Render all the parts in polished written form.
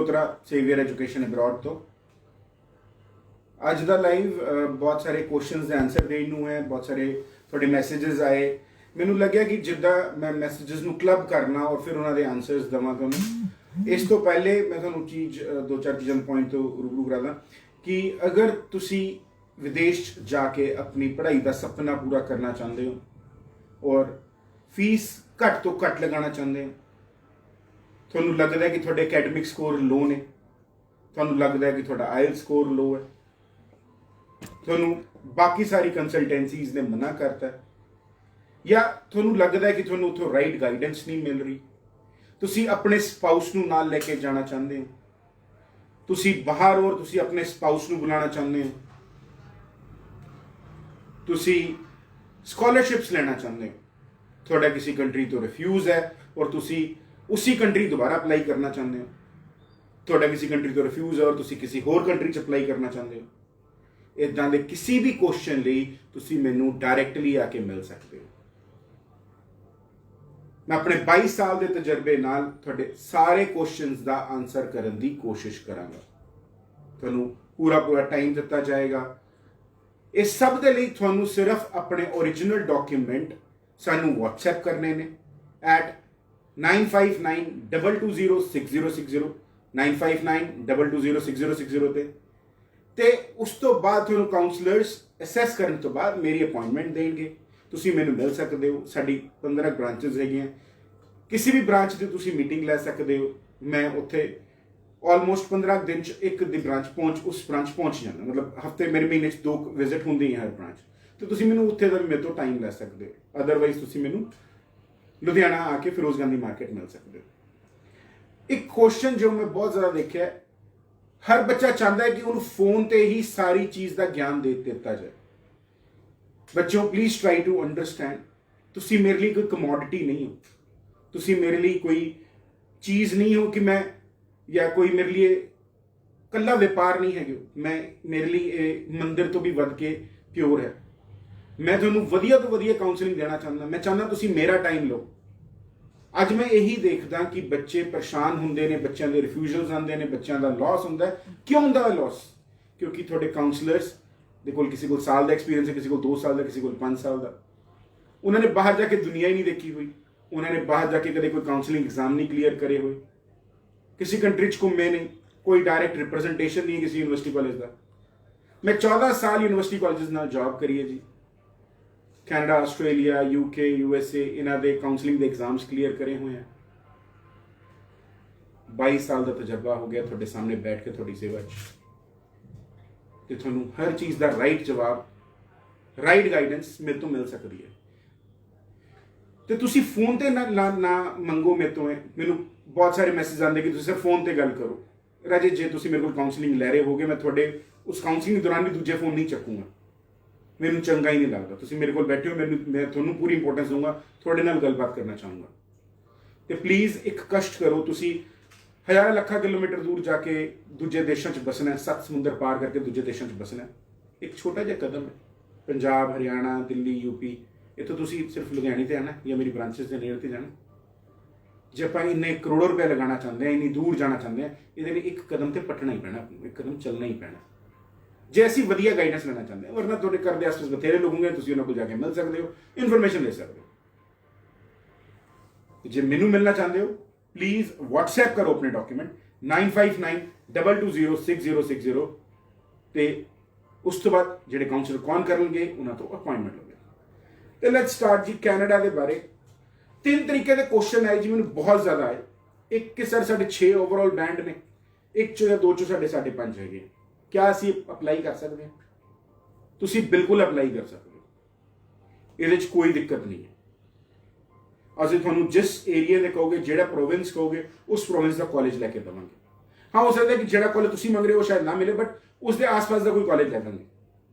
Malhotra saviour education abroad ਤੋਂ ਅੱਜ ਦਾ live ਬਹੁਤ ਸਾਰੇ ਕੁਐਸਚਨਸ ਦੇ ਆਨਸਰ ਦੇਣ ਨੂੰ ਹੈ। ਬਹੁਤ ਸਾਰੇ ਤੁਹਾਡੇ ਮੈਸੇजेस ਆਏ। ਮੈਨੂੰ ਲੱਗਿਆ ਕਿ ਜਿੱਦਾਂ ਮੈਂ ਮੈਸੇजेस ਨੂੰ ਕਲੱਬ ਕਰਨਾ ਔਰ ਫਿਰ ਉਹਨਾਂ ਦੇ ਆਨਸਰਸ ਦਵਾਂ ਤੁਹਾਨੂੰ। ਇਸ ਤੋਂ ਪਹਿਲੇ ਮੈਂ ਤੁਹਾਨੂੰ ਦੋ ਚਾਰ ਚੀਜ਼ਾਂ ਪੁਆਇੰਟ ਤੋਂ ਰੂਬਰੂ ਕਰਾ ਦਾਂ ਕਿ ਅਗਰ ਤੁਸੀਂ ਵਿਦੇਸ਼ 'ਚ ਜਾ ਕੇ ਆਪਣੀ ਪੜ੍ਹਾਈ ਦਾ ਸੁਪਨਾ ਪੂਰਾ ਕਰਨਾ ਚਾਹੁੰਦੇ ਹੋ ਔਰ ਫੀਸ ਘੱਟ ਤੋਂ ਘੱਟ ਲਗਾਉਣਾ ਚਾਹੁੰਦੇ ਹੋ, ਤੁਹਾਨੂੰ ਲੱਗਦਾ ਹੈ ਕਿ ਤੁਹਾਡੇ ਅਕੈਡਮਿਕ ਸਕੋਰ ਲੋ ਨੇ, ਤੁਹਾਨੂੰ ਲੱਗਦਾ ਹੈ ਕਿ ਤੁਹਾਡਾ ਆਇਲ ਸਕੋਰ ਲੋ ਹੈ, ਤੁਹਾਨੂੰ ਬਾਕੀ ਸਾਰੀ ਕੰਸਲਟੈਂਸੀਜ਼ ਨੇ ਮਨਾ ਕਰਤਾ, ਜਾਂ ਤੁਹਾਨੂੰ ਲੱਗਦਾ ਹੈ ਕਿ ਤੁਹਾਨੂੰ ਉੱਥੋਂ ਰਾਈਟ ਗਾਈਡੈਂਸ ਨਹੀਂ ਮਿਲ ਰਹੀ, ਤੁਸੀਂ ਆਪਣੇ ਸਪਾਊਸ ਨੂੰ ਨਾਲ ਲੈ ਕੇ ਜਾਣਾ ਚਾਹੁੰਦੇ ਹੋ, ਤੁਸੀਂ ਬਾਹਰ ਔਰ ਤੁਸੀਂ ਆਪਣੇ ਸਪਾਊਸ ਨੂੰ ਬੁਲਾਉਣਾ ਚਾਹੁੰਦੇ ਹੋ, ਤੁਸੀਂ ਸਕਾਲਰਸ਼ਿਪਸ ਲੈਣਾ ਚਾਹੁੰਦੇ ਹੋ, ਤੁਹਾਡਾ ਕਿਸੇ ਕੰਟਰੀ ਤੋਂ ਰਿਫਿਊਜ਼ ਹੈ ਔਰ ਤੁਸੀਂ ਉसी ਕੰਟਰੀ ਦੁਬਾਰਾ ਅਪਲਾਈ ਕਰਨਾ ਚਾਹੁੰਦੇ ਹੋ, ਤੁਹਾਡਾ ਕਿਸੇ ਕੰਟਰੀ ਤੋਂ ਰਿਫਿਊਜ਼ ਹੈ ਔਰ ਤੁਸੀਂ ਕਿਸੇ ਹੋਰ ਕੰਟਰੀ 'ਚ ਅਪਲਾਈ ਕਰਨਾ ਚਾਹੁੰਦੇ ਹੋ, ਇਦਾਂ ਦੇ ਕਿਸੇ ਵੀ ਕੁਐਸਚਨ ਲਈ ਤੁਸੀਂ ਮੈਨੂੰ ਡਾਇਰੈਕਟਲੀ ਆ ਕੇ ਮਿਲ ਸਕਦੇ ਹੋ। ਮੈਂ ਆਪਣੇ 22 ਸਾਲ ਦੇ ਤਜਰਬੇ ਨਾਲ ਤੁਹਾਡੇ ਸਾਰੇ ਕੁਐਸਚਨਸ ਦਾ ਆਨਸਰ ਕਰਨ ਦੀ ਕੋਸ਼ਿਸ਼ ਕਰਾਂਗਾ। ਤੁਹਾਨੂੰ ਪੂਰਾ ਟਾਈਮ ਦਿੱਤਾ ਜਾਏਗਾ। ਇਸ ਸਭ ਦੇ ਲਈ ਤੁਹਾਨੂੰ ਸਿਰਫ ਆਪਣੇ ਓਰੀਜਨਲ ਡਾਕੂਮੈਂਟ ਸਾਨੂੰ WhatsApp ਕਰਨੇ ਨੇ at 9592206060 9592206060 ਤੇ ਉਸ ਤੋਂ ਬਾਅਦ ਤੁਹਾਨੂੰ ਕਾਉਂਸਲਰਸ ਅਸੈਸ ਕਰਨ ਤੋਂ ਬਾਅਦ ਮੇਰੀ ਅਪਾਇੰਟਮੈਂਟ ਦੇਣਗੇ। ਤੁਸੀਂ ਮੈਨੂੰ ਮਿਲ ਸਕਦੇ ਹੋ। ਸਾਡੀ 15 ਬ੍ਰਾਂਚਸ ਹੈਗੀਆਂ। ਕਿਸੇ ਵੀ ਬ੍ਰਾਂਚ ਤੇ ਤੁਸੀਂ ਮੀਟਿੰਗ ਲੈ ਸਕਦੇ ਹੋ। ਮੈਂ ਉੱਥੇ ਆਲਮੋਸਟ 15 ਦਿਨ 'ਚ ਇੱਕ ਦੀ ਉਸ ਬ੍ਰਾਂਚ ਪਹੁੰਚ ਜਾਂਦਾ। ਮਤਲਬ ਹਫਤੇ ਮੇਰੇ ਮਹੀਨੇ 'ਚ 2 ਵਿਜ਼ਿਟ ਹੁੰਦੇ ਹੀ ਹਰ ਬ੍ਰਾਂਚ ਤੇ ਤੁਸੀਂ ਮੈਨੂੰ ਉੱਥੇ ਦਾ ਵੀ ਮੇਰੇ ਤੋਂ ਟਾਈਮ ਲੈ ਸਕਦੇ ਹੋ। ਅਦਰਵਾਈਜ਼ ਤੁਸੀਂ ਮੈਨੂੰ ਲੁਧਿਆਣਾ ਆ ਕੇ ਫਿਰੋਜ਼ ਗਾਂਧੀ ਮਾਰਕੀਟ ਮਿਲ ਸਕਦੇ ਹੋ। ਇੱਕ ਕੁਐਸਚਨ ਜੋ ਮੈਂ ਬਹੁਤ ਜ਼ਿਆਦਾ ਦੇਖਿਆ, ਹਰ ਬੱਚਾ ਚਾਹੁੰਦਾ ਹੈ ਕਿ ਉਹਨੂੰ ਫੋਨ ਤੇ ਹੀ ਸਾਰੀ ਚੀਜ਼ ਦਾ ਗਿਆਨ ਦੇ ਦਿੱਤਾ ਜਾਏ। ਬੱਚਿਓ ਪਲੀਜ਼ ਟਰਾਈ ਟੂ ਅੰਡਰਸਟੈਂਡ, ਤੁਸੀਂ ਮੇਰੇ ਲਈ ਕੋਈ ਕਮੋਡਿਟੀ ਨਹੀਂ ਹੋ, ਤੁਸੀਂ ਮੇਰੇ ਲਈ ਕੋਈ ਚੀਜ਼ ਨਹੀਂ ਹੋ ਕਿ ਮੈਂ ਜਾਂ ਕੋਈ ਮੇਰੇ ਲਈ ਕੱਲਾ ਵਪਾਰ ਨਹੀਂ ਹੈਗੇ। ਮੇਰੇ ਲਈ ਇਹ ਮੰਦਿਰ ਤੋਂ ਵੀ ਵੱਧ ਕੇ ਪਿਓਰ ਹੈ। ਮੈਂ ਤੁਹਾਨੂੰ ਵਧੀਆ ਤੋਂ ਵਧੀਆ ਕਾਉਂਸਲਿੰਗ ਦੇਣਾ ਚਾਹੁੰਦਾ। ਮੈਂ ਚਾਹੁੰਦਾ ਤੁਸੀਂ ਮੇਰਾ ਟਾਈਮ ਲਓ। ਅੱਜ ਮੈਂ ਇਹੀ ਦੇਖਦਾ ਕਿ ਬੱਚੇ ਪਰੇਸ਼ਾਨ ਹੁੰਦੇ ਨੇ, ਬੱਚਿਆਂ ਦੇ ਰਿਫਿਊਜ਼ਲਸ ਆਉਂਦੇ ਨੇ, ਬੱਚਿਆਂ ਦਾ ਲਾਸ ਹੁੰਦਾ। ਕਿਉਂ ਹੁੰਦਾ ਹੈ ਲਾਸ? ਕਿਉਂਕਿ ਤੁਹਾਡੇ ਕਾਉਂਸਲਰਸ ਦੇ ਕੋਲ ਕਿਸੇ ਕੋਲ ਸਾਲ ਦਾ ਐਕਸਪੀਰੀਅੰਸ ਹੈ, ਕਿਸੇ ਕੋਲ 2 ਸਾਲ ਦਾ, ਕਿਸੇ ਕੋਲ 5 ਸਾਲ ਦਾ। ਉਹਨਾਂ ਨੇ ਬਾਹਰ ਜਾ ਕੇ ਦੁਨੀਆ ਹੀ ਨਹੀਂ ਦੇਖੀ ਹੋਈ। ਉਹਨਾਂ ਨੇ ਬਾਹਰ ਜਾ ਕੇ ਕਦੇ ਕੋਈ ਕਾਉਂਸਲਿੰਗ ਐਗਜ਼ਾਮ ਨਹੀਂ ਕਲੀਅਰ ਕਰੇ ਹੋਏ, ਕਿਸੇ ਕੰਟਰੀ 'ਚ ਘੁੰਮੇ ਨਹੀਂ, ਕੋਈ ਡਾਇਰੈਕਟ ਰਿਪਰੈਜ਼ੈਂਟੇਸ਼ਨ ਨਹੀਂ ਹੈ ਕਿਸੇ ਯੂਨੀਵਰਸਿਟੀ ਕਾਲਜ ਦਾ। ਮੈਂ 14 ਸਾਲ ਯੂਨੀਵਰਸਿਟੀ ਕਾਲਜਸ ਨਾਲ ਜੌਬ ਕਰੀ ਹੈ ਜੀ। ਕੈਨੇਡਾ, ਆਸਟ੍ਰੇਲੀਆ, UK, USA ਇਹਨਾਂ ਦੇ ਕਾਉਂਸਲਿੰਗ ਦੇ ਐਗਜ਼ਾਮਸ ਕਲੀਅਰ ਕਰੇ ਹੋਏ ਆ। 22 ਸਾਲ ਦਾ ਤਜਰਬਾ ਹੋ ਗਿਆ ਤੁਹਾਡੇ ਸਾਹਮਣੇ ਬੈਠ ਕੇ ਤੁਹਾਡੀ ਸੇਵਾ 'ਚ, ਤੇ ਤੁਹਾਨੂੰ ਹਰ ਚੀਜ਼ ਦਾ ਰਾਈਟ ਜਵਾਬ, ਰਾਈਟ ਗਾਈਡੈਂਸ ਮੇਰੇ ਤੋਂ ਮਿਲ ਸਕਦੀ ਹੈ। ਤੇ ਤੁਸੀਂ ਫੋਨ ਤੇ ਨਾ ਮੰਗੋ ਮੇਰੇ ਤੋਂ। ਮੈਨੂੰ ਬਹੁਤ ਸਾਰੇ ਮੈਸੇਜ ਆਉਂਦੇ ਕਿ ਤੁਸੀਂ ਸਿਰਫ ਫੋਨ ਤੇ ਗੱਲ ਕਰੋ। ਰਾਜੇ, ਜੇ ਤੁਸੀਂ ਮੇਰੇ ਕੋਲ ਕਾਉਂਸਲਿੰਗ ਲੈ ਰਹੇ ਹੋਗੇ, ਮੈਂ ਤੁਹਾਡੇ ਉਸ ਕਾਉਂਸਲਿੰਗ ਦੌਰਾਨ ਵੀ ਦੂਜੇ ਫੋਨ ਨਹੀਂ ਚੱਕੂਗਾ। ਮੈਨੂੰ ਚੰਗਾ ਹੀ ਨਹੀਂ ਲੱਗਦਾ। ਤੁਸੀਂ ਮੇਰੇ ਕੋਲ ਬੈਠੇ ਹੋ, ਮੈਂ ਤੁਹਾਨੂੰ ਪੂਰੀ ਇੰਪੋਰਟੈਂਸ ਦਊਂਗਾ, ਤੁਹਾਡੇ ਨਾਲ ਗੱਲਬਾਤ ਕਰਨਾ ਚਾਹੂੰਗਾ। ਤੇ ਪਲੀਜ਼ ਇੱਕ ਕਸ਼ਟ ਕਰੋ। ਤੁਸੀਂ ਹਜ਼ਾਰਾਂ ਲੱਖਾਂ ਕਿਲੋਮੀਟਰ ਦੂਰ ਜਾ ਕੇ ਦੂਜੇ ਦੇਸ਼ਾਂ 'ਚ ਬਸਣਾ, 7 ਸਮੁੰਦਰ ਪਾਰ ਕਰਕੇ ਦੂਜੇ ਦੇਸ਼ਾਂ 'ਚ ਬਸਣਾ। ਇੱਕ ਛੋਟਾ ਜਿਹਾ ਕਦਮ ਹੈ। ਪੰਜਾਬ, ਹਰਿਆਣਾ, ਦਿੱਲੀ, UP, ਇੱਥੋਂ ਤੁਸੀਂ ਸਿਰਫ ਲੁਧਿਆਣੇ ਤੇ ਆਣਾ ਜਾਂ ਮੇਰੀ ਬ੍ਰਾਂਚਿਸ ਦੇ ਨੇੜੇ ਤੇ ਜਾਣਾ। ਜੇ ਆਪਾਂ ਇੰਨੇ ਕਰੋੜੋਂ ਰੁਪਏ ਲਗਾਉਣਾ ਚਾਹੁੰਦੇ ਹਾਂ, ਇੰਨੀ ਦੂਰ ਜਾਣਾ ਚਾਹੁੰਦੇ ਹਾਂ, ਇਹਦੇ ਲਈ ਇੱਕ ਕਦਮ ਤੇ ਪੱਟਣਾ ਹੀ ਪੈਣਾ, ਇੱਕ ਕਦਮ ਚੱਲਣਾ ਹੀ ਪੈਣਾ ਜੇ ਅਸੀਂ ਵਧੀਆ ਗਾਈਡੈਂਸ ਲੈਣਾ ਚਾਹੁੰਦੇ ਹਾਂ। ਵਰਨਾ ਤੁਹਾਡੇ ਘਰ ਦੇ ਆਸ-ਪਾਸ ਬਥੇਰੇ ਲੋਕ ਹੋਣਗੇ, ਤੁਸੀਂ ਉਹਨਾਂ ਕੋਲ ਜਾ ਕੇ ਮਿਲ ਸਕਦੇ ਹੋ, ਇਨਫੋਰਮੇਸ਼ਨ ਲੈ ਸਕਦੇ ਹੋ। ਜੇ ਮੈਨੂੰ ਮਿਲਣਾ ਚਾਹੁੰਦੇ ਹੋ, ਪਲੀਜ਼ WhatsApp ਕਰੋ ਆਪਣੇ ਡਾਕੂਮੈਂਟ 9592206060 ਤੇ ਉਸ ਤੋਂ ਬਾਅਦ ਜਿਹੜੇ ਕਾਉਂਸਲਰ ਕੌਣ ਕਰਨਗੇ ਉਹਨਾਂ ਤੋਂ ਅਪਾਇੰਟਮੈਂਟ ਲਓਗੇ। ਤੇ ਲੈਟਸ ਸਟਾਰਟ ਜੀ। ਕੈਨੇਡਾ ਦੇ ਬਾਰੇ 3 ਤਰੀਕੇ ਦੇ ਕੁਐਸਚਨ ਆਏ ਜੀ, ਮੈਨੂੰ ਬਹੁਤ ਜ਼ਿਆਦਾ ਆਏ। ਇੱਕ ਕਿ ਸਰ ਸਾਡੇ 6 ਓਵਰਆਲ ਬੈਂਡ ਨੇ, ਇੱਕ 'ਚੋਂ ਜਾਂ 2 'ਚੋਂ ਸਾਡੇ 5.5 ਹੈਗੇ, ਕਿਆ ਅਸੀਂ ਅਪਲਾਈ ਕਰ ਸਕਦੇ ਹਾਂ? ਤੁਸੀਂ ਬਿਲਕੁਲ ਅਪਲਾਈ ਕਰ ਸਕਦੇ ਹੋ, ਇਹਦੇ 'ਚ ਕੋਈ ਦਿੱਕਤ ਨਹੀਂ ਹੈ। ਅਸੀਂ ਤੁਹਾਨੂੰ ਜਿਸ ਏਰੀਆ ਦੇ ਕਹੋਗੇ, ਜਿਹੜਾ ਪ੍ਰੋਵਿੰਸ ਕਹੋਗੇ, ਉਸ ਪ੍ਰੋਵਿੰਸ ਦਾ ਕਾਲਜ ਲੈ ਕੇ ਦੇਵਾਂਗੇ। ਹਾਂ, ਹੋ ਸਕਦਾ ਕਿ ਜਿਹੜਾ ਕਾਲਜ ਤੁਸੀਂ ਮੰਗ ਰਹੇ ਹੋ ਸ਼ਾਇਦ ਨਾ ਮਿਲੇ, ਬਟ ਉਸ ਦੇ ਆਸ-ਪਾਸ ਦਾ ਕੋਈ ਕਾਲਜ ਲੈ ਦਾਂਗੇ,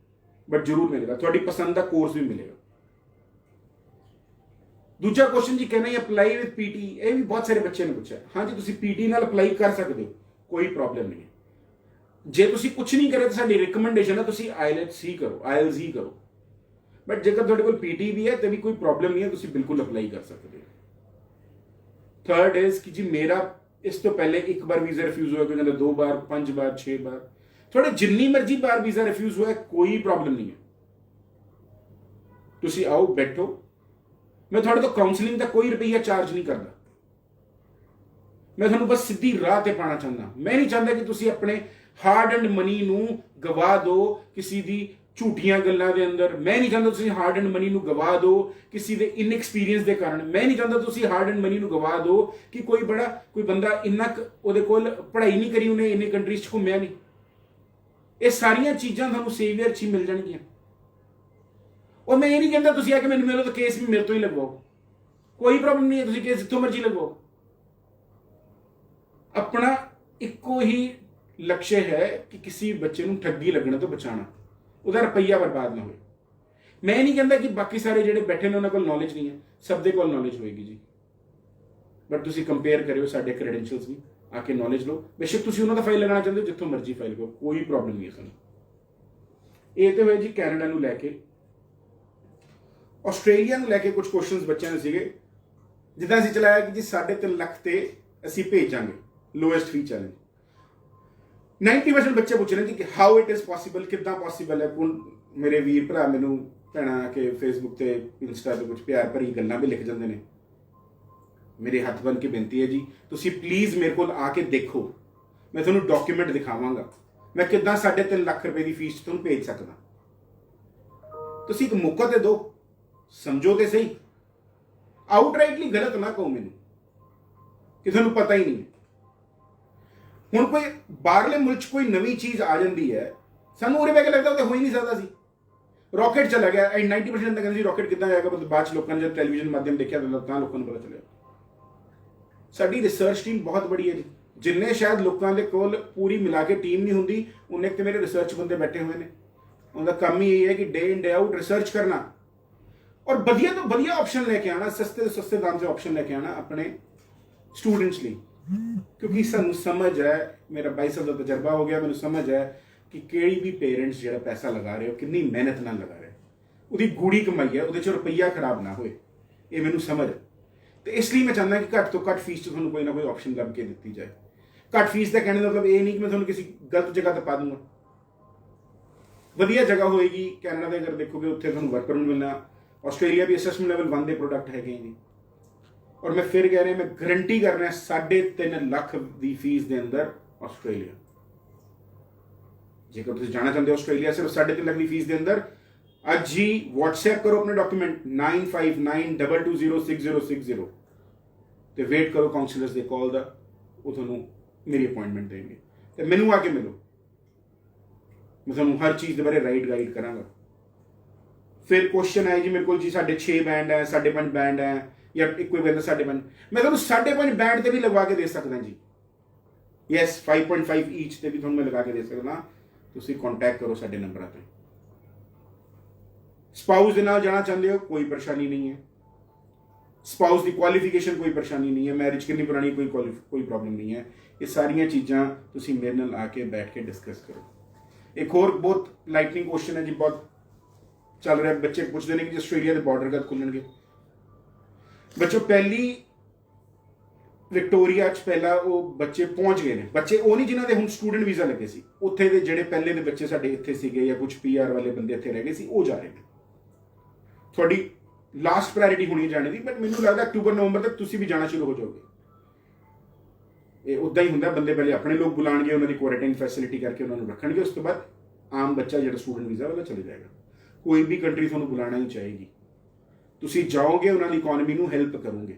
ਬਟ ਜ਼ਰੂਰ ਮਿਲੇਗਾ। ਤੁਹਾਡੀ ਪਸੰਦ ਦਾ ਕੋਰਸ ਵੀ ਮਿਲੇਗਾ। ਦੂਜਾ ਕੁਐਸਚਨ ਜੀ ਕਹਿੰਦਾ ਅਪਲਾਈ ਵਿਦ PT, ਇਹ ਵੀ ਬਹੁਤ ਸਾਰੇ ਬੱਚਿਆਂ ਨੇ ਪੁੱਛਿਆ। ਹਾਂਜੀ, ਤੁਸੀਂ PT ਨਾਲ ਅਪਲਾਈ ਕਰ ਸਕਦੇ ਹੋ, ਕੋਈ ਪ੍ਰੋਬਲਮ ਨਹੀਂ ਹੈ। ਜੇ ਤੁਸੀਂ ਕੁਝ ਨਹੀਂ ਕਰੇ ਤਾਂ ਸਾਡੀ ਰਿਕਮੈਂਡੇਸ਼ਨ ਹੈ ਤੁਸੀਂ IELTS ਹੀ ਕਰੋ, IELTS ਹੀ ਕਰੋ। ਬਟ ਜੇਕਰ ਤੁਹਾਡੇ ਕੋਲ PT ਵੀ ਹੈ ਤਾਂ ਵੀ ਕੋਈ ਪ੍ਰੋਬਲਮ ਨਹੀਂ ਹੈ, ਤੁਸੀਂ ਬਿਲਕੁਲ ਅਪਲਾਈ ਕਰ ਸਕਦੇ ਹੋ। ਥਰਡ ਇਜ਼ ਕਿ ਜੀ ਮੇਰਾ ਇਸ ਤੋਂ ਪਹਿਲੇ ਇੱਕ ਵਾਰ ਵੀਜ਼ਾ ਰਿਫਿਊਜ਼ ਹੋਇਆ, ਕੋਈ ਕਹਿੰਦਾ 2 ਵਾਰ, 5 ਵਾਰ, 6 ਵਾਰ, ਤੁਹਾਡੇ ਜਿੰਨੀ ਮਰਜ਼ੀ ਵਾਰ ਵੀਜ਼ਾ ਰਿਫਿਊਜ਼ ਹੋਇਆ ਕੋਈ ਪ੍ਰੋਬਲਮ ਨਹੀਂ ਹੈ। ਤੁਸੀਂ ਆਓ, ਬੈਠੋ, ਮੈਂ ਤੁਹਾਡੇ ਤੋਂ ਕਾਉਂਸਲਿੰਗ ਦਾ ਕੋਈ ਰੁਪਈਆ ਚਾਰਜ ਨਹੀਂ ਕਰਦਾ, ਮੈਂ ਤੁਹਾਨੂੰ ਬਸ ਸਿੱਧੀ ਰਾਹ ਤੇ ਪਾਣਾ ਚਾਹੁੰਦਾ। ਮੈਂ ਨਹੀਂ ਚਾਹੁੰਦਾ ਕਿ ਤੁਸੀਂ ਆਪਣੇ ਹਾਰਡ ਐਂਡ ਮਨੀ ਨੂੰ ਗਵਾ ਦਿਓ ਕਿਸੇ ਦੀ ਝੂਠੀਆਂ ਗੱਲਾਂ ਦੇ ਅੰਦਰ। ਮੈਂ ਨਹੀਂ ਚਾਹੁੰਦਾ ਤੁਸੀਂ ਹਾਰਡ ਐਂਡ ਮਨੀ ਨੂੰ ਗਵਾ ਦਿਓ ਕਿਸੇ ਦੇ ਇਨਐਕਸਪੀਰੀਅੰਸ ਦੇ ਕਾਰਨ। ਮੈਂ ਨਹੀਂ ਚਾਹੁੰਦਾ ਤੁਸੀਂ ਹਾਰਡ ਐਂਡ ਮਨੀ ਨੂੰ ਗਵਾ ਦਿਓ ਕਿ ਕੋਈ ਬੰਦਾ ਇੰਨਾ ਉਹਦੇ ਕੋਲ ਪੜ੍ਹਾਈ ਨਹੀਂ ਕਰੀ, ਉਹਨੇ ਇੰਨੇ ਕੰਟਰੀਜ਼ 'ਚ ਘੁੰਮਿਆ ਨਹੀਂ। ਇਹ ਸਾਰੀਆਂ ਚੀਜ਼ਾਂ ਤੁਹਾਨੂੰ ਸੇਵੀਅਰ 'ਚ ਹੀ ਮਿਲ ਜਾਣਗੀਆਂ। ਔਰ ਮੈਂ ਇਹ ਨਹੀਂ ਕਹਿੰਦਾ ਤੁਸੀਂ ਆ ਕੇ ਮੈਨੂੰ ਮਿਲੋ ਤਾਂ ਕੇਸ ਵੀ ਮੇਰੇ ਤੋਂ ਹੀ ਲਗਵਾਓ, ਕੋਈ ਪ੍ਰੋਬਲਮ ਨਹੀਂ ਹੈ, ਤੁਸੀਂ ਕੇਸ ਜਿੱਥੋਂ ਮਰਜ਼ੀ ਲਗਵਾਓ। ਆਪਣਾ ਇੱਕੋ ਹੀ ਲਕਸ਼ ਹੈ ਕਿ ਕਿਸੇ ਬੱਚੇ ਨੂੰ ਠੱਗੀ ਲੱਗਣ ਤੋਂ ਬਚਾਉਣਾ, ਉਹਦਾ ਰੁਪਈਆ ਬਰਬਾਦ ਨਾ ਹੋਵੇ। ਮੈਂ ਨਹੀਂ ਕਹਿੰਦਾ ਕਿ ਬਾਕੀ ਸਾਰੇ ਜਿਹੜੇ ਬੈਠੇ ਨੇ ਉਹਨਾਂ ਕੋਲ ਨੌਲੇਜ ਨਹੀਂ ਹੈ, ਸਭ ਦੇ ਕੋਲ ਨੌਲੇਜ ਹੋਏਗੀ ਜੀ, ਬਟ ਤੁਸੀਂ ਕੰਪੇਅਰ ਕਰਿਓ ਸਾਡੇ ਕ੍ਰੈਡੈਂਸ਼ੀਅਲਸ ਵੀ, ਆ ਕੇ ਨੌਲੇਜ ਲਓ। ਬੇਸ਼ੱਕ ਤੁਸੀਂ ਉਹਨਾਂ ਦਾ ਫਾਈਲ ਲਗਾਉਣਾ ਚਾਹੁੰਦੇ ਹੋ, ਜਿੱਥੋਂ ਮਰਜ਼ੀ ਫਾਈਲ ਕਰੋ, ਕੋਈ ਪ੍ਰੋਬਲਮ ਨਹੀਂ ਹੈ ਸਾਨੂੰ। ਇਹ ਤੇ ਹੋਏ ਜੀ ਕੈਨੇਡਾ ਨੂੰ ਲੈ ਕੇ। ਆਸਟ੍ਰੇਲੀਆ ਨੂੰ ਲੈ ਕੇ ਕੁਝ ਕੁਐਸਚਨਸ ਬੱਚਿਆਂ ਦੇ ਸੀਗੇ, ਜਿੱਦਾਂ ਅਸੀਂ ਚਲਾਇਆ ਕਿ ਜੀ 3.5 ਲੱਖ ਤੇ ਅਸੀਂ ਭੇਜਾਂਗੇ ਲੋਐਸਟ ਫੀ ਚੈਲੰਜ। 90% ਬੱਚੇ ਪੁੱਛ ਰਹੇ ਕਿ ਹਾਊ ਇਟ ਇਜ਼ ਪੋਸੀਬਲ, ਕਿੱਦਾਂ ਪੋਸੀਬਲ ਹੈ। ਮੇਰੇ ਵੀਰ ਭਰਾ ਮੈਨੂੰ ਭੈਣਾਂ ਕੇ ਫੇਸਬੁੱਕ ਤੇ ਇੰਸਟਾ ਤੇ ਕੁਝ ਪਿਆਰ ਭਰੀ ਗੱਲਾਂ ਵੀ ਲਿਖ ਜਾਂਦੇ ਨੇ। ਮੇਰੇ ਹੱਥ ਬੰਨ ਕੇ ਬੇਨਤੀ ਹੈ ਜੀ, ਤੁਸੀਂ ਪਲੀਜ਼ ਮੇਰੇ ਕੋਲ ਆ ਕੇ ਦੇਖੋ, ਮੈਂ ਤੁਹਾਨੂੰ ਡਾਕੂਮੈਂਟ ਦਿਖਾਵਾਂਗਾ ਮੈਂ ਕਿੱਦਾਂ 3.5 ਲੱਖ ਰੁਪਏ ਦੀ ਫੀਸ ਤੁਹਾਨੂੰ ਭੇਜ ਸਕਦਾ। ਤੁਸੀਂ ਇੱਕ ਮੌਕਾ ਤੇ ਦਿਓ, ਸਮਝੋ ਤੇ ਸਹੀ। ਆਊਟਰਾਈਟਲੀ ਗਲਤ ਨਾ ਕਹੋ ਮੈਨੂੰ ਕਿ ਤੁਹਾਨੂੰ ਪਤਾ ਹੀ ਨਹੀਂ। ਹੁਣ ਕੋਈ ਬਾਹਰਲੇ ਮੁਲਕ 'ਚ ਕੋਈ ਨਵੀਂ ਚੀਜ਼ ਆ ਜਾਂਦੀ ਹੈ, ਸਾਨੂੰ ਉਰੇ ਬਹਿ ਕੇ ਲੱਗਦਾ ਉਹ ਤਾਂ ਹੋ ਹੀ ਨਹੀਂ ਸਕਦਾ ਸੀ। ਰਾਕੇਟ ਚਲਾ ਗਿਆ, 90% ਤਾਂ ਕਹਿੰਦੇ ਸੀ ਰਾਕੇਟ ਕਿੱਦਾਂ ਜਾਏਗਾ, ਪਰ ਬਾਅਦ 'ਚ ਲੋਕਾਂ ਨੇ ਜਦ ਟੈਲੀਵਿਜ਼ਨ ਮਾਧਿਅਮ ਦੇਖਿਆ ਤਾਂ ਲੋਕਾਂ ਨੂੰ ਪਤਾ ਚੱਲਿਆ। ਸਾਡੀ ਰਿਸਰਚ ਟੀਮ ਬਹੁਤ ਬੜੀ ਹੈ ਜੀ, ਜਿੰਨੇ ਸ਼ਾਇਦ ਲੋਕਾਂ ਦੇ ਕੋਲ ਪੂਰੀ ਮਿਲਾ ਕੇ ਟੀਮ ਨਹੀਂ ਹੁੰਦੀ, ਉਹਨੇ ਤੇ ਮੇਰੇ ਰਿਸਰਚ ਬੰਦੇ ਬੈਠੇ ਹੋਏ ਨੇ। ਉਹਦਾ ਕੰਮ ਹੀ ਇਹ ਹੈ ਕਿ ਡੇ ਇਨ ਡੇ ਆਊਟ ਰਿਸਰਚ ਕਰਨਾ ਔਰ ਵਧੀਆ ਤੋਂ ਵਧੀਆ ਆਪਸ਼ਨ ਲੈ ਕੇ ਆਣਾ, ਸਸਤੇ ਤੋਂ ਸਸਤੇ ਦਾਮ 'ਤੇ ਆਪਸ਼ਨ ਲੈ ਕੇ ਆਣਾ ਆਪਣੇ ਸਟੂਡੈਂਟਸ ਲਈ। ਕਿਉਂਕਿ ਸਾਨੂੰ ਸਮਝ ਹੈ, ਮੇਰਾ 22 ਸਾਲ ਦਾ ਤਜਰਬਾ ਹੋ ਗਿਆ, ਮੈਨੂੰ ਸਮਝ ਹੈ ਕਿ ਕਿਹੜੀ ਵੀ ਪੇਰੈਂਟਸ ਜਿਹੜਾ ਪੈਸਾ ਲਗਾ ਰਹੇ ਹੋ ਕਿੰਨੀ ਮਿਹਨਤ ਨਾਲ ਲਗਾ ਰਹੇ, ਉਹਦੀ ਗੂੜੀ ਕਮਾਈ ਹੈ, ਉਹਦੇ 'ਚ ਰੁਪਈਆ ਖਰਾਬ ਨਾ ਹੋਏ, ਇਹ ਮੈਨੂੰ ਸਮਝ ਹੈ। ਤੇ ਇਸ ਲਈ ਮੈਂ ਚਾਹੁੰਦਾ ਕਿ ਘੱਟ ਤੋਂ ਘੱਟ ਫੀਸ 'ਚ ਤੁਹਾਨੂੰ ਕੋਈ ਨਾ ਕੋਈ ਆਪਸ਼ਨ ਲੱਭ ਕੇ ਦਿੱਤੀ ਜਾਏ। ਘੱਟ ਫੀਸ ਦਾ ਕਹਿਣ ਦਾ ਮਤਲਬ ਇਹ ਨਹੀਂ ਕਿ ਮੈਂ ਤੁਹਾਨੂੰ ਕਿਸੇ ਗਲਤ ਜਗ੍ਹਾ ਤੇ ਪਾ ਦੂੰਗਾ। ਵਧੀਆ ਜਗ੍ਹਾ ਹੋਏਗੀ ਕੈਨੇਡਾ ਦੇ, ਅਗਰ ਦੇਖੋਗੇ ਉੱਥੇ ਤੁਹਾਨੂੰ ਵਰਕ ਪਰਮਿਟ ਮਿਲਣਾ। ਆਸਟ੍ਰੇਲੀਆ ਵੀ ਅਸੈਸਮੈਂਟ ਲੈਵਲ 1 ਦੇ ਪ੍ਰੋਡਕਟ ਹੈਗੇ ਜੀ, ਔਰ ਮੈਂ ਫਿਰ ਕਹਿ ਰਿਹਾ, ਮੈਂ ਗਰੰਟੀ ਕਰ ਰਿਹਾ 3.5 ਲੱਖ ਦੀ ਫੀਸ ਦੇ ਅੰਦਰ ਆਸਟ੍ਰੇਲੀਆ। ਜੇਕਰ ਤੁਸੀਂ ਜਾਣਾ ਚਾਹੁੰਦੇ ਹੋ ਆਸਟ੍ਰੇਲੀਆ ਸਿਰਫ 3.5 ਲੱਖ ਦੀ ਫੀਸ ਦੇ ਅੰਦਰ, ਅੱਜ ਹੀ WhatsApp ਕਰੋ ਆਪਣੇ ਡਾਕੂਮੈਂਟ 9592206060 ਤੇ ਵੇਟ ਕਰੋ ਕਾਉਂਸਲਰਸ ਦੇ ਕਾਲ ਦਾ, ਉਹ ਤੁਹਾਨੂੰ ਮੇਰੀ ਅਪਾਇੰਟਮੈਂਟ ਦੇਣਗੇ ਤੇ ਮੈਨੂੰ ਆ ਕੇ ਮਿਲੋ, ਮੈਂ ਤੁਹਾਨੂੰ ਹਰ ਚੀਜ਼ ਦੇ ਬਾਰੇ ਗਾਈਡ ਕਰਾਂਗਾ। ਫਿਰ ਕੁਐਸਚਨ ਹੈ ਜੀ ਮੇਰੇ ਕੋਲ ਜੀ 6.5 ਬੈਂਡ ਹੈ, 5.5 ਬੈਂਡ ਹੈ, ਜਾਂ ਇੱਕ ਕੋਈ ਬੰਦਾ 5.5, ਮੈਂ ਤੁਹਾਨੂੰ 5.5 ਬੈਂਡ ਤੇ ਵੀ ਲਗਵਾ ਕੇ ਦੇ ਸਕਦਾ ਜੀ। ਯੈਸ 5.5 ਈਚ ਤੇ ਵੀ ਤੁਹਾਨੂੰ ਮੈਂ ਲਗਾ ਕੇ ਦੇ ਸਕਦਾ। ਤੁਸੀਂ ਕੰਟੈਕਟ ਕਰੋ ਸਾਡੇ ਨੰਬਰਾਂ ਤੇ। ਸਪਾਊਸ ਦੇ ਨਾਲ ਜਾਣਾ ਚਾਹੁੰਦੇ ਹੋ, ਕੋਈ ਪਰੇਸ਼ਾਨੀ ਨਹੀਂ ਹੈ। ਸਪਾਊਸ ਦੀ ਕੁਆਲੀਫਿਕੇਸ਼ਨ ਕੋਈ ਪਰੇਸ਼ਾਨੀ ਨਹੀਂ ਹੈ, ਮੈਰਿਜ ਕਿੰਨੀ ਪੁਰਾਣੀ ਕੋਈ ਪ੍ਰੋਬਲਮ ਨਹੀਂ ਹੈ। ਇਹ ਸਾਰੀਆਂ ਚੀਜ਼ਾਂ ਤੁਸੀਂ ਮੇਰੇ ਨਾਲ ਆ ਕੇ ਬੈਠ ਕੇ ਡਿਸਕਸ ਕਰੋ। ਇੱਕ ਹੋਰ ਬਹੁਤ ਲਾਈਟਨਿੰਗ ਕੁਐਸਚਨ ਹੈ ਜੀ, ਬਹੁਤ ਚੱਲ ਰਿਹਾ, ਬੱਚੇ ਪੁੱਛਦੇ ਨੇ ਕਿ ਆਸਟ੍ਰੇਲੀਆ ਦੇ ਬਾਰਡਰ ਕਦ ਖੁੱਲਣਗੇ। ਬੱਚੋ ਪਹਿਲੀ ਵਿਕਟੋਰੀਆ 'ਚ ਪਹਿਲਾਂ ਉਹ ਬੱਚੇ ਪਹੁੰਚ ਗਏ ਨੇ, ਬੱਚੇ ਉਹ ਨਹੀਂ ਜਿਨ੍ਹਾਂ ਦੇ ਹੁਣ ਸਟੂਡੈਂਟ ਵੀਜ਼ਾ ਲੱਗੇ ਸੀ, ਉੱਥੇ ਦੇ ਜਿਹੜੇ ਪਹਿਲੇ ਦੇ ਬੱਚੇ ਸਾਡੇ ਇੱਥੇ ਸੀਗੇ ਜਾਂ ਕੁਝ PR ਵਾਲੇ ਬੰਦੇ ਇੱਥੇ ਰਹਿ ਗਏ ਸੀ, ਉਹ ਜਾ ਰਹੇ ਨੇ। ਤੁਹਾਡੀ ਲਾਸਟ ਪ੍ਰਾਇੋਰਟੀ ਹੋਣੀ ਜਾਣੇ ਦੀ, ਬਟ ਮੈਨੂੰ ਲੱਗਦਾ ਅਕਤੂਬਰ ਨਵੰਬਰ ਤੱਕ ਤੁਸੀਂ ਵੀ ਜਾਣਾ ਸ਼ੁਰੂ ਹੋ ਜਾਓਗੇ। ਇਹ ਉੱਦਾਂ ਹੀ ਹੁੰਦਾ, ਬੰਦੇ ਪਹਿਲੇ ਆਪਣੇ ਲੋਕ ਬੁਲਾਣਗੇ, ਉਹਨਾਂ ਦੀ ਕੁਆਰੰਟਾਈਨ ਫੈਸਿਲਿਟੀ ਕਰਕੇ ਉਹਨਾਂ ਨੂੰ ਰੱਖਣਗੇ, ਉਸ ਤੋਂ ਬਾਅਦ ਆਮ ਬੱਚਾ ਜਿਹੜਾ ਸਟੂਡੈਂਟ ਵੀਜ਼ਾ ਵਾਲਾ ਚਲੇ ਜਾਏਗਾ। ਕੋਈ ਵੀ ਕੰਟਰੀ ਤੁਹਾਨੂੰ ਬੁਲਾਣਾ ਹੀ ਚਾਹੇਗੀ, ਤੁਸੀਂ ਜਾਓਗੇ, ਉਹਨਾਂ ਦੀ ਇਕਨੋਮੀ ਨੂੰ ਹੈਲਪ ਕਰੋਗੇ।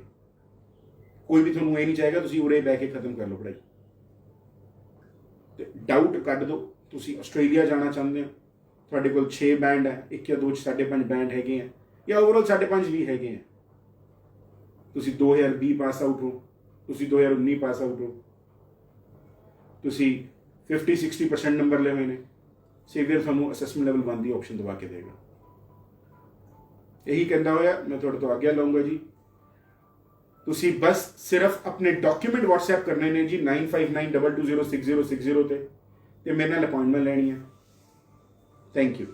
ਕੋਈ ਵੀ ਤੁਹਾਨੂੰ ਇਹ ਨਹੀਂ ਚਾਹੇਗਾ ਤੁਸੀਂ ਉਰੇ ਬਹਿ ਕੇ ਖਤਮ ਕਰ ਲਓ ਪੜ੍ਹਾਈ। ਤੇ ਡਾਊਟ ਕੱਢ ਦਿਓ, ਤੁਸੀਂ ਆਸਟ੍ਰੇਲੀਆ ਜਾਣਾ ਚਾਹੁੰਦੇ ਹੋ, ਤੁਹਾਡੇ ਕੋਲ 6 ਬੈਂਡ ਹੈ, 1 ਜਾਂ 2 'ਚ 5.5 ਬੈਂਡ ਹੈਗੇ ਆ, ਜਾਂ ਓਵਰਆਲ 5.5 ਵੀ ਹੈਗੇ ਆ। ਤੁਸੀਂ 2020 ਪਾਸ ਆਊਟ ਹੋ, ਤੁਸੀਂ 2019 ਪਾਸ ਆਊਟ ਹੋ, ਤੁਸੀਂ 50-60% ਨੰਬਰ ਲਏ ਹੋਏ ਨੇ, ਸੇਵੀਅਰ ਤੁਹਾਨੂੰ ਅਸੈਸਮੈਂਟ ਲੈਵਲ 1 ਦੀ ਆਪਸ਼ਨ ਦਵਾ ਕੇ ਦੇਗਾ। ਇਹੀ ਕਹਿੰਦਾ ਹੋਇਆ ਮੈਂ ਤੁਹਾਡੇ ਤੋਂ ਆਗਿਆ ਲਵਾਂਗਾ ਜੀ। ਤੁਸੀਂ ਬਸ ਸਿਰਫ ਆਪਣੇ ਡਾਕੂਮੈਂਟ WhatsApp ਕਰਨੇ ਨੇ ਜੀ 9592206060 ਤੇ ਮੇਰੇ ਨਾਲ ਅਪਾਇੰਟਮੈਂਟ ਲੈਣੀ ਹੈ। Thank you.